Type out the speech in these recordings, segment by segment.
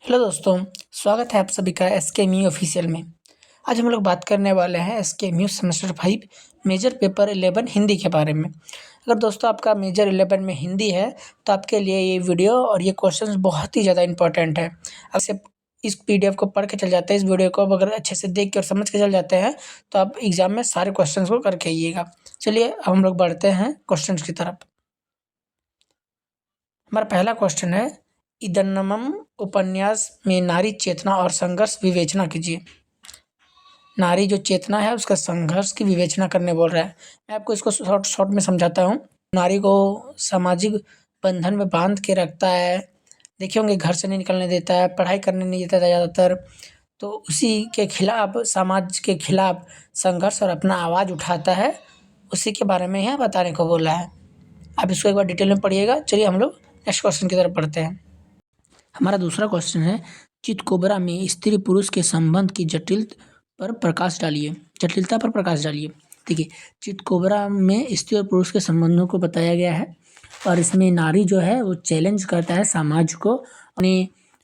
Hello दोस्तों, स्वागत है आप सभी का एसकेएमयू ऑफिशियल में। आज हम लोग बात करने वाले हैं एसकेएमयू सेमेस्टर 5 मेजर पेपर 11 हिंदी के बारे में। अगर दोस्तों आपका मेजर 11 में हिंदी है तो आपके लिए ये वीडियो और ये क्वेश्चंस बहुत ही ज़्यादा इंपॉर्टेंट है। अब से इस पीडीएफ को पढ़ के चल जाते हैं, इस वीडियो को अगर अच्छे से देख के और समझ के चल जाते हैं तो आप एग्जाम में सारे क्वेश्चंस को करके आइएगा। चलिए अब हम लोग बढ़ते हैं क्वेश्चंस की तरफ। हमारा पहला क्वेश्चन है, इदन्नमम उपन्यास में नारी चेतना और संघर्ष विवेचना कीजिए। नारी जो चेतना है उसका संघर्ष की विवेचना करने बोल रहा है। मैं आपको इसको शॉर्ट में समझाता हूँ। नारी को सामाजिक बंधन में बांध के रखता है, देखे होंगे घर से नहीं निकलने देता है, पढ़ाई करने नहीं देता था ज़्यादातर, तो उसी के खिलाफ, समाज के खिलाफ संघर्ष और अपना आवाज़ उठाता है, उसी के बारे में यहाँ बताने को बोला है। आप इसको एक बार डिटेल में पढ़िएगा। चलिए हम लोग नेक्स्ट क्वेश्चन की तरफ बढ़ते हैं। हमारा दूसरा क्वेश्चन है, चितकोबरा में स्त्री पुरुष के संबंध की जटिलता पर प्रकाश डालिए। देखिए, चितकोबरा में स्त्री और पुरुष के संबंधों को बताया गया है और इसमें नारी जो है वो चैलेंज करता है समाज को,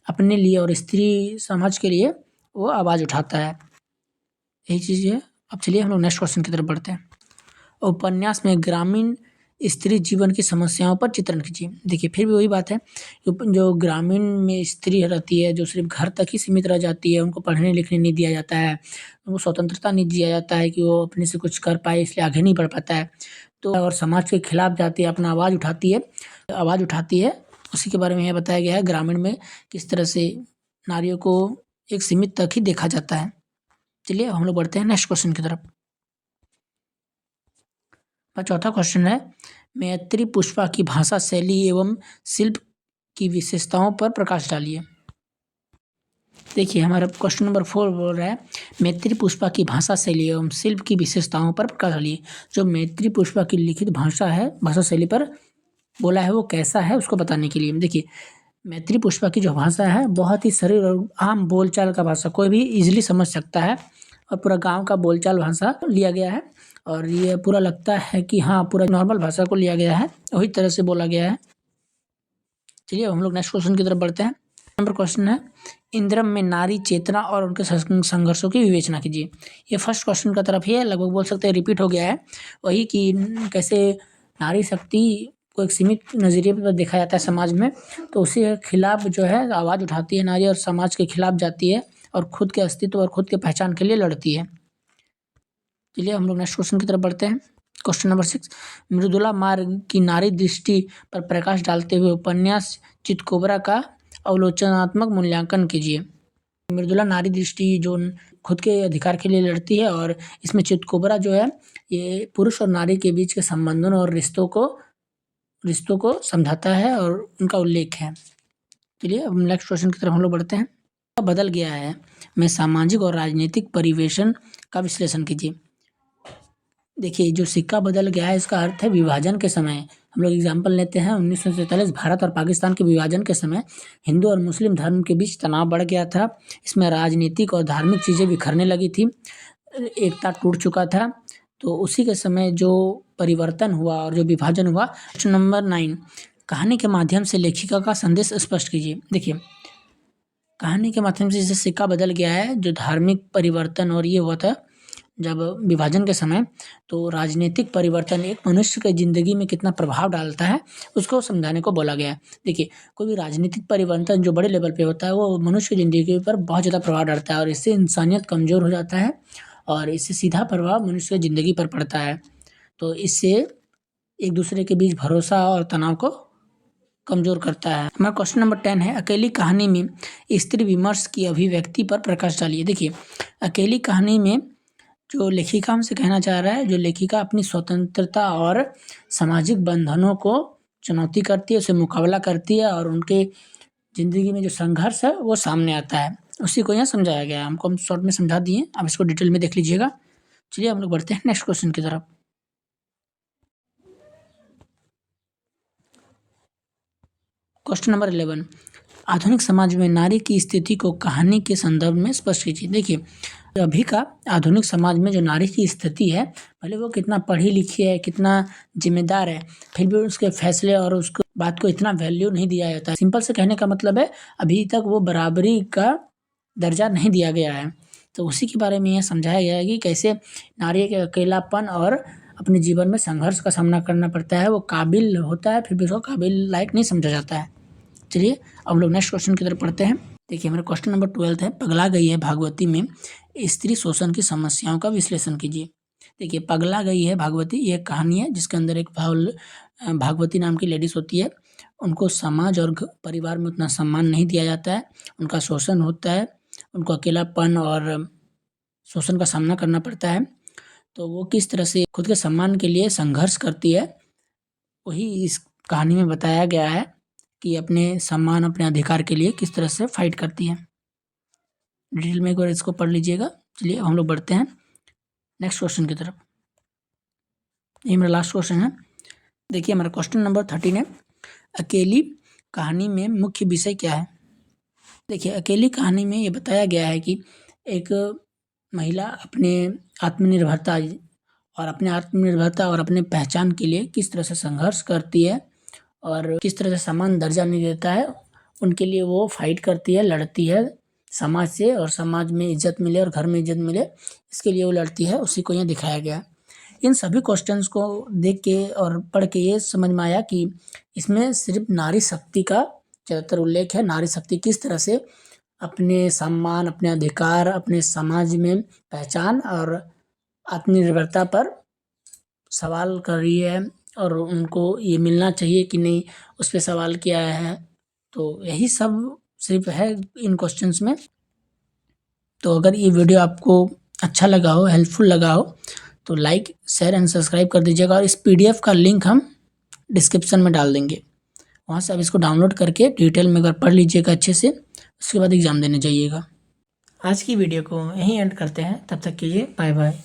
अपने लिए और स्त्री समाज के लिए वो आवाज़ उठाता है। यही चीज़ है। अब चलिए हम लोग नेक्स्ट क्वेश्चन की तरफ बढ़ते हैं। उपन्यास में ग्रामीण स्त्री जीवन की समस्याओं पर चित्रण कीजिए। देखिए, फिर भी वही बात है, जो ग्रामीण में स्त्री रहती है, जो सिर्फ घर तक ही सीमित रह जाती है, उनको पढ़ने लिखने नहीं दिया जाता है, उनको स्वतंत्रता नहीं दिया जाता है कि वो अपने से कुछ कर पाए, इसलिए आगे नहीं बढ़ पाता है। तो और समाज के खिलाफ जाती है, अपना आवाज़ उठाती है। उसी के बारे में यह बताया गया है, ग्रामीण में किस तरह से नारियों को एक सीमित तक ही देखा जाता है। चलिए हम लोग बढ़ते हैं नेक्स्ट क्वेश्चन की तरफ। चौथा क्वेश्चन है, मैत्री पुष्पा की भाषा शैली एवं शिल्प की विशेषताओं पर प्रकाश डालिए। देखिए, हमारा क्वेश्चन नंबर 4 बोल रहा है, मैत्री पुष्पा की भाषा शैली एवं शिल्प की विशेषताओं पर प्रकाश डालिए। जो मैत्री पुष्पा की लिखित भाषा है, भाषा शैली पर बोला है, वो कैसा है उसको बताने के लिए। देखिए, मैत्री पुष्पा की जो भाषा है बहुत ही सरल और आम बोलचाल का भाषा, कोई भी इजीली समझ सकता है और पूरा गांव का बोलचाल भाषा लिया गया है और ये पूरा लगता है कि हाँ, पूरा नॉर्मल भाषा को लिया गया है, वही तरह से बोला गया है। चलिए हम लोग नेक्स्ट क्वेश्चन की तरफ बढ़ते हैं। नंबर क्वेश्चन है, इंद्रम में नारी चेतना और उनके संघर्षों की विवेचना कीजिए। ये फर्स्ट क्वेश्चन का तरफ ही है, लगभग बोल सकते हैं रिपीट हो गया है। वही कि कैसे नारी शक्ति को एक सीमित नज़रिए पर देखा जाता है समाज में, तो उसी के खिलाफ जो है आवाज़ उठाती है नारी और समाज के खिलाफ जाती है और खुद के अस्तित्व और खुद के पहचान के लिए लड़ती है। चलिए हम लोग नेक्स्ट क्वेश्चन की तरफ बढ़ते हैं। क्वेश्चन नंबर 6, मृदुला मार्ग की नारी दृष्टि पर प्रकाश डालते हुए उपन्यास चितकोबरा का अवलोकनात्मक मूल्यांकन कीजिए। मृदुला नारी दृष्टि जो खुद के अधिकार के लिए लड़ती है और इसमें चितकोबरा जो है ये पुरुष और नारी के बीच के संबंधों और रिश्तों को समझाता है और उनका उल्लेख है। चलिए अब नेक्स्ट क्वेश्चन की तरफ हम लोग बढ़ते हैं। बदल गया है में सामाजिक और राजनीतिक परिवेशन का विश्लेषण कीजिए। देखिए, जो सिक्का बदल गया है इसका अर्थ है विभाजन के समय। हम लोग एग्जाम्पल लेते हैं, 1947 भारत और पाकिस्तान के विभाजन के समय हिंदू और मुस्लिम धर्म के बीच तनाव बढ़ गया था। इसमें राजनीतिक और धार्मिक चीज़ें बिखरने लगी थी, एकता टूट चुका था। तो उसी के समय जो परिवर्तन हुआ और जो विभाजन हुआ। क्वेश्चन नंबर 9, कहानी के माध्यम से लेखिका का संदेश स्पष्ट कीजिए। देखिए, कहानी के माध्यम से जैसे सिक्का बदल गया है, जो धार्मिक परिवर्तन और ये हुआ था जब विभाजन के समय, तो राजनीतिक परिवर्तन एक मनुष्य की ज़िंदगी में कितना प्रभाव डालता है उसको समझाने को बोला गया है। देखिए, कोई भी राजनीतिक परिवर्तन जो बड़े लेवल पे होता है वो मनुष्य की ज़िंदगी पर बहुत ज़्यादा प्रभाव डालता है और इससे इंसानियत कमज़ोर हो जाता है और इससे सीधा प्रभाव मनुष्य की ज़िंदगी पर पड़ता है। तो इससे एक दूसरे के बीच भरोसा और तनाव को कमज़ोर करता है। हमारा क्वेश्चन नंबर 10 है, अकेली कहानी में स्त्री विमर्श की अभिव्यक्ति पर प्रकाश डालिए। देखिए, अकेली कहानी में जो लेखिका हमसे कहना चाह रहा है, जो लेखिका अपनी स्वतंत्रता और सामाजिक बंधनों को चुनौती करती है, उसे मुकाबला करती है और उनके ज़िंदगी में जो संघर्ष है वो सामने आता है, उसी को यहाँ समझाया गया है। हम शॉर्ट में समझा दिए, आप इसको डिटेल में देख लीजिएगा। चलिए हम लोग बढ़ते हैं नेक्स्ट क्वेश्चन की तरफ। क्वेश्चन नंबर 11, आधुनिक समाज में नारी की स्थिति को कहानी के संदर्भ में स्पष्ट कीजिए। देखिए, अभी का आधुनिक समाज में जो नारी की स्थिति है, भले वो कितना पढ़ी लिखी है, कितना जिम्मेदार है, फिर भी उसके फैसले और उसको बात को इतना वैल्यू नहीं दिया जाता है। सिंपल से कहने का मतलब है, अभी तक वो बराबरी का दर्जा नहीं दिया गया है। तो उसी के बारे में यह समझाया गया है कि कैसे नारी के अकेलापन और अपने जीवन में संघर्ष का सामना करना पड़ता है। वो काबिल होता है, फिर भी उसको काबिल लायक नहीं समझा जाता है। चलिए अब हम लोग नेक्स्ट क्वेश्चन की तरफ पढ़ते हैं। देखिए हमारा क्वेश्चन नंबर 12 है, पगला गई है भागवती में स्त्री शोषण की समस्याओं का विश्लेषण कीजिए। देखिए पगला गई है भागवती, ये एक कहानी है जिसके अंदर एक भागवती नाम की लेडीज होती है। उनको समाज और परिवार में उतना सम्मान नहीं दिया जाता है, उनका शोषण होता है, उनको अकेलापन और शोषण का सामना करना पड़ता है। तो वो किस तरह से खुद के सम्मान के लिए संघर्ष करती है, वही इस कहानी में बताया गया है कि अपने सम्मान, अपने अधिकार के लिए किस तरह से फाइट करती है। डिटेल में एक बार इसको पढ़ लीजिएगा। चलिए अब हम लोग बढ़ते हैं नेक्स्ट क्वेश्चन की तरफ। ये मेरा लास्ट क्वेश्चन है। देखिए हमारा क्वेश्चन नंबर 13 है, अकेली कहानी में मुख्य विषय क्या है। देखिए अकेली कहानी में ये बताया गया है कि एक महिला अपने आत्मनिर्भरता और अपने पहचान के लिए किस तरह से संघर्ष करती है और किस तरह से समान दर्जा नहीं देता है, उनके लिए वो फाइट करती है, लड़ती है समाज से, और समाज में इज्जत मिले और घर में इज्जत मिले, इसके लिए वो लड़ती है। उसी को यहाँ दिखाया गया। इन सभी क्वेश्चंस को देख के और पढ़ के ये समझ में आया कि इसमें सिर्फ नारी शक्ति का ज़्यादातर उल्लेख है। नारी शक्ति किस तरह से अपने सम्मान, अपने अधिकार, अपने समाज में पहचान और आत्मनिर्भरता पर सवाल कर रही है और उनको ये मिलना चाहिए कि नहीं, उस पर सवाल किया है। तो यही सब सिर्फ है इन क्वेश्चंस में। तो अगर ये वीडियो आपको अच्छा लगा हो, हेल्पफुल लगा हो, तो लाइक, शेयर एंड सब्सक्राइब कर दीजिएगा। और इस पीडीएफ का लिंक हम डिस्क्रिप्शन में डाल देंगे, वहाँ से आप इसको डाउनलोड करके डिटेल में अगर पढ़ लीजिएगा अच्छे से, उसके बाद एग्ज़ाम देने जाइएगा। आज की वीडियो को यहीं एंड करते हैं, तब तक के लिए बाय बाय।